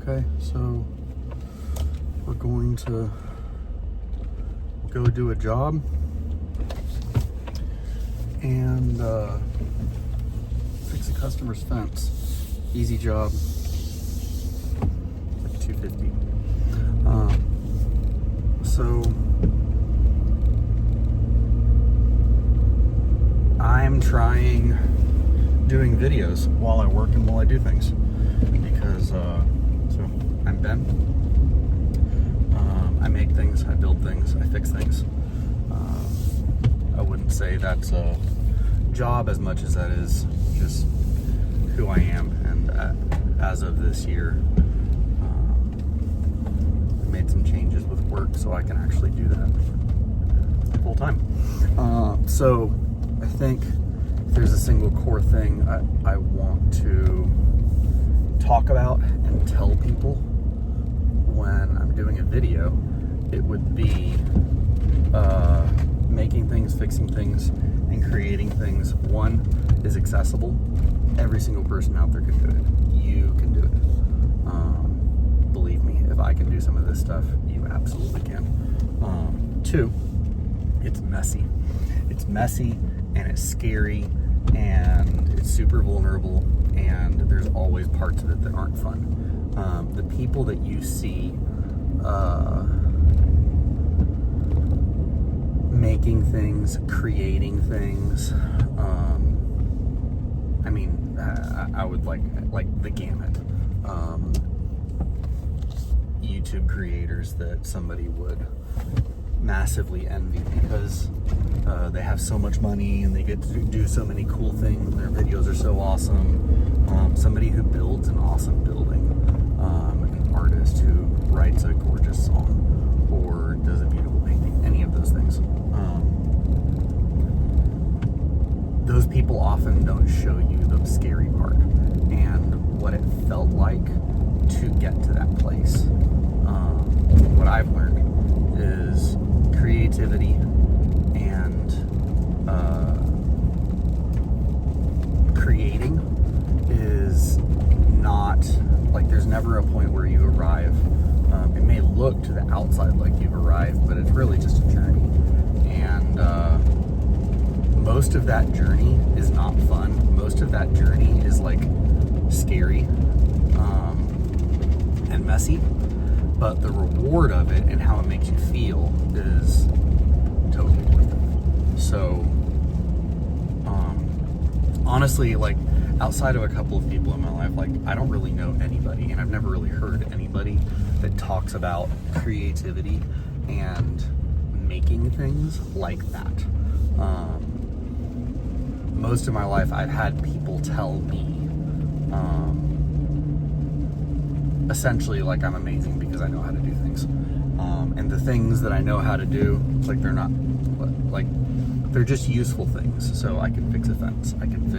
Okay, so we're going to go do a job and fix a customer's fence. Easy job, like $250. So I'm trying doing videos while I work and while I do things because so I'm Ben. I make things, I build things, I fix things. I wouldn't say that's a job as much as that is just who I am. And as of this year, I made some changes with work so I can actually do that full time. So I think if there's a single core thing I want to talk about and tell people when I'm doing a video, it would be making things, fixing things, and creating things. One is accessible. Every single person out there can do it. You can do it. Believe me, if I can do some of this stuff, you absolutely can. Two, it's messy. It's messy and it's scary and it's super vulnerable, and there's always parts of it that aren't fun. The people that you see making things, creating things, I would like the gamut. YouTube creators that somebody would massively envy because they have so much money and they get to do so many cool things. Their videos are so awesome. Somebody who builds an awesome building, an artist who writes a gorgeous song or does a beautiful painting, any of those things. Those people often don't show you the scary part and what it felt like to get to that place. What I've learned is creativity and creating is not like, there's never a point where you arrive. It may look to the outside like you've arrived, but it's really just a journey. And most of that journey is not fun. Most of that journey is like scary and messy, but the reward of it and how it makes you feel is totally worth it. So honestly, like, outside of a couple of people in my life, like, I don't really know anybody, and I've never really heard anybody that talks about creativity and making things like that. Most of my life, I've had people tell me, essentially, like, I'm amazing because I know how to do things. And the things that I know how to do, like, they're not, like, they're just useful things. So I can fix a fence. I can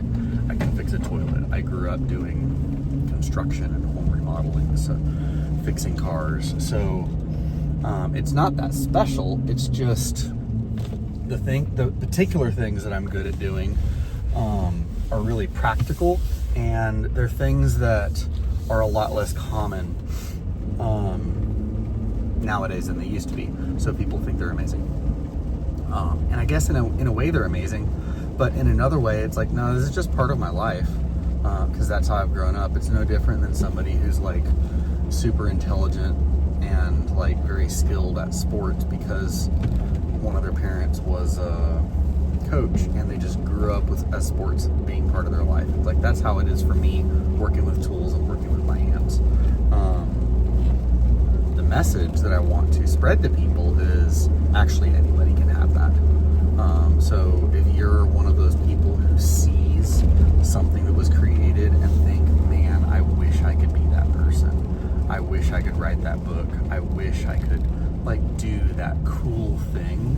fix a toilet. I grew up doing construction and home remodeling, so fixing cars. So it's not that special. It's just the particular things that I'm good at doing are really practical, and they're things that are a lot less common nowadays than they used to be. So people think they're amazing. And I guess in a way they're amazing, but in another way it's like, no, this is just part of my life, because that's how I've grown up. It's no different than somebody who's like super intelligent and like very skilled at sports because one of their parents was a coach and they just grew up with sports being part of their life. Like, that's how it is for me, working with tools and working with my hands. The message that I want to spread to people is actually anybody can have that. So if you're one of those people who sees something that was created and think, man, I wish I could be that person. I wish I could write that book. I wish I could like do that cool thing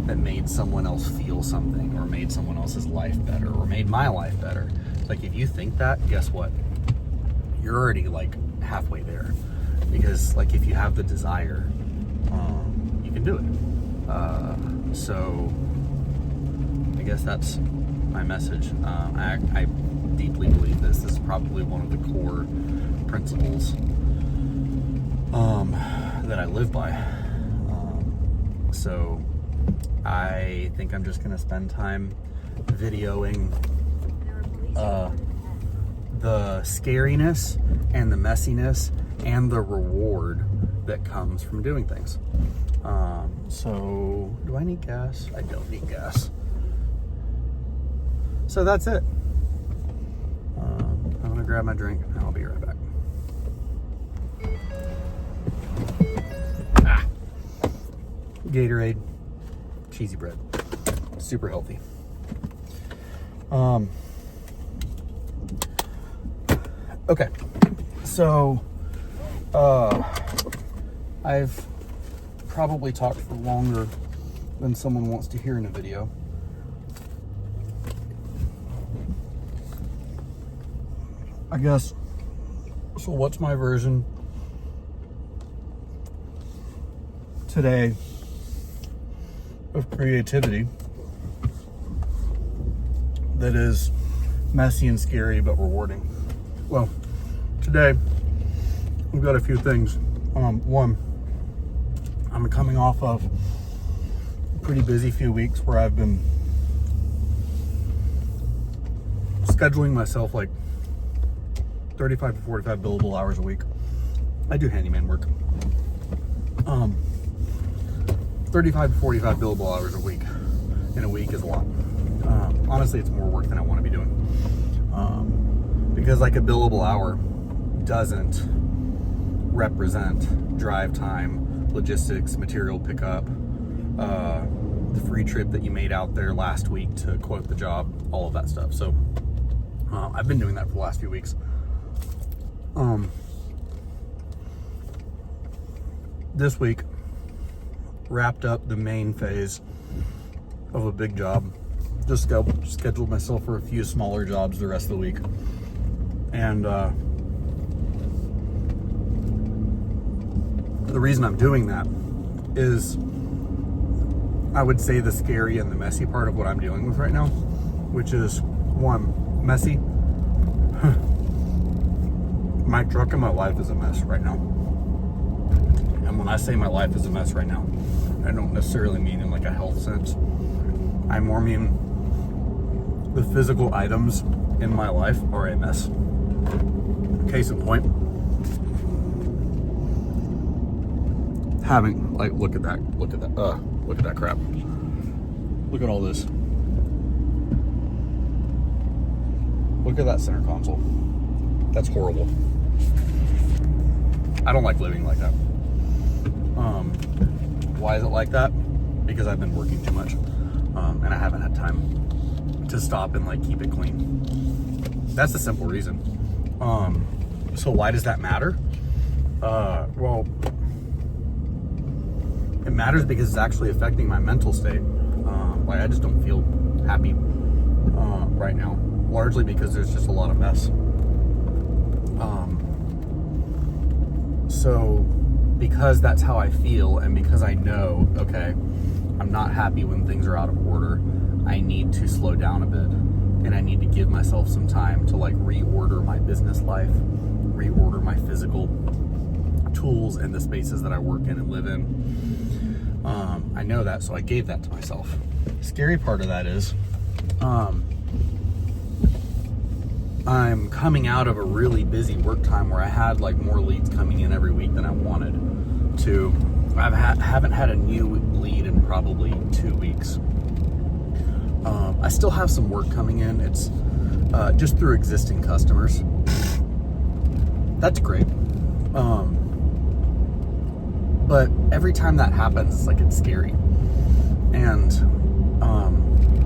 that made someone else feel something or made someone else's life better or made my life better. Like, if you think that, guess what? You're already like halfway there, because like, if you have the desire, you can do it. So I guess that's my message. I deeply believe this is probably one of the core principles that I live by. So I think I'm just going to spend time videoing the scariness and the messiness and the reward that comes from doing things. So do I need gas? I don't need gas. So that's it. I'm gonna grab my drink and I'll be right back. Gatorade, cheesy bread, super healthy. Okay, so I've probably talked for longer than someone wants to hear in a video. I guess, so what's my version today of creativity that is messy and scary but rewarding? Well, today we've got a few things. One, I'm coming off of a pretty busy few weeks where I've been scheduling myself like 35 to 45 billable hours a week. I do handyman work. 35 to 45 billable hours a week in a week is a lot. Honestly, it's more work than I want to be doing. Because like a billable hour doesn't represent drive time, logistics, material pickup, the free trip that you made out there last week to quote the job, all of that stuff. So I've been doing that for the last few weeks. This week wrapped up the main phase of a big job. Just scheduled myself for a few smaller jobs the rest of the week. And the reason I'm doing that is, I would say, the scary and the messy part of what I'm dealing with right now, which is, one, messy. My truck and my life is a mess right now. And when I say my life is a mess right now, I don't necessarily mean in like a health sense. I more mean the physical items in my life are a mess. Case in point, having, like, look at that crap. Look at all this. Look at that center console. That's horrible. I don't like living like that. Why is it like that? Because I've been working too much, and I haven't had time to stop and like keep it clean. That's the simple reason. So why does that matter? Well, it matters because it's actually affecting my mental state. Like, I just don't feel happy right now, largely because there's just a lot of mess. So because that's how I feel, and because I know, okay, I'm not happy when things are out of order, I need to slow down a bit, and I need to give myself some time to like reorder my business life, reorder my physical tools and the spaces that I work in and live in. I know that, so I gave that to myself. The scary part of that is, I'm coming out of a really busy work time where I had like more leads coming in every week than I wanted to. Haven't had a new lead in probably 2 weeks. I still have some work coming in. It's just through existing customers. That's great. But every time that happens, it's like, it's scary. And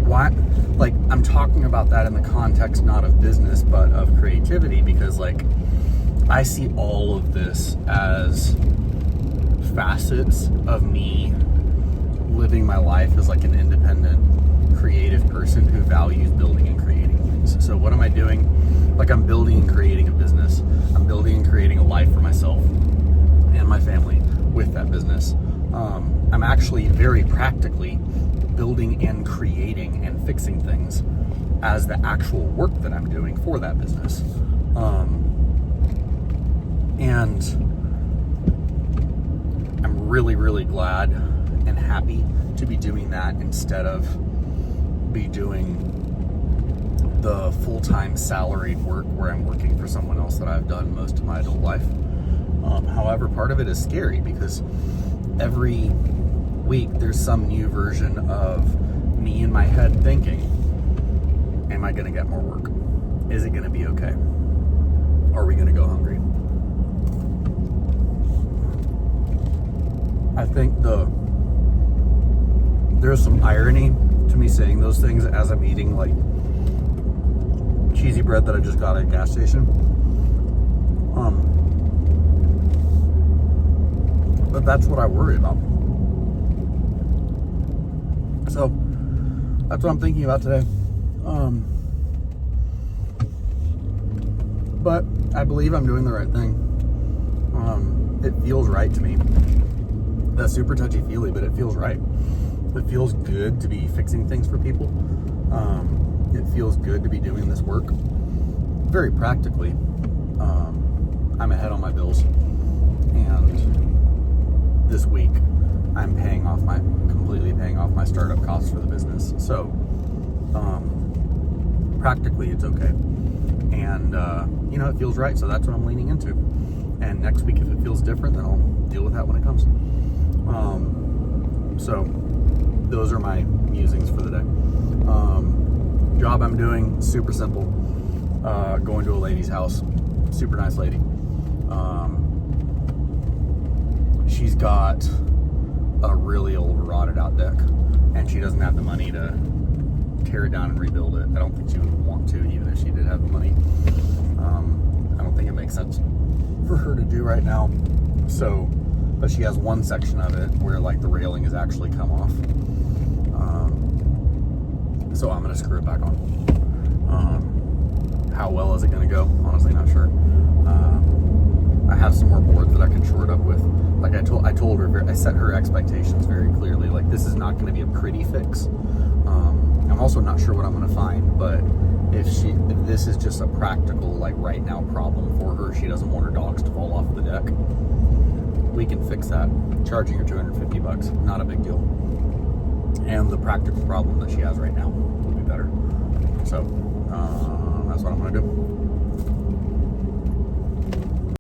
why? Like, I'm talking about that in the context not of business but of creativity, because like I see all of this as facets of me living my life as like an independent creative person who values building and creating things. So what am I doing? Like, I'm building and creating a business. I'm building and creating a life for myself and my family with that business. I'm actually very practically building and creating and fixing things as the actual work that I'm doing for that business. And really, really glad and happy to be doing that instead of be doing the full-time salaried work where I'm working for someone else that I've done most of my adult life. However, part of it is scary because every week there's some new version of me in my head thinking, am I going to get more work? Is it going to be okay? Are we going to go hungry? I think there's some irony to me saying those things as I'm eating like cheesy bread that I just got at a gas station. But that's what I worry about. So that's what I'm thinking about today. But I believe I'm doing the right thing. It feels right to me. That's super touchy-feely, but it feels right. It feels good to be fixing things for people. It feels good to be doing this work. Very practically, I'm ahead on my bills, and this week I'm completely paying off my startup costs for the business. So practically it's okay, and it feels right. So that's what I'm leaning into. And next week, if it feels different, then I'll deal with that when it comes. So those are my musings for the day. Job I'm doing, super simple. Going to a lady's house, super nice lady. She's got a really old rotted out deck, and she doesn't have the money to tear it down and rebuild it. I don't think she would want to, even if she did have the money. I don't think it makes sense for her to do right now. So, but she has one section of it where like the railing has actually come off. So I'm gonna screw it back on. How well is it gonna go? Honestly, not sure. I have some more boards that I can shore it up with. Like I told her, I set her expectations very clearly. Like, this is not gonna be a pretty fix. I'm also not sure what I'm gonna find, but if this is just a practical, like right now problem for her, she doesn't want her dogs to fall off the deck, we can fix that. Charging her $250, not a big deal. And the practical problem that she has right now will be better. So that's what I'm gonna do.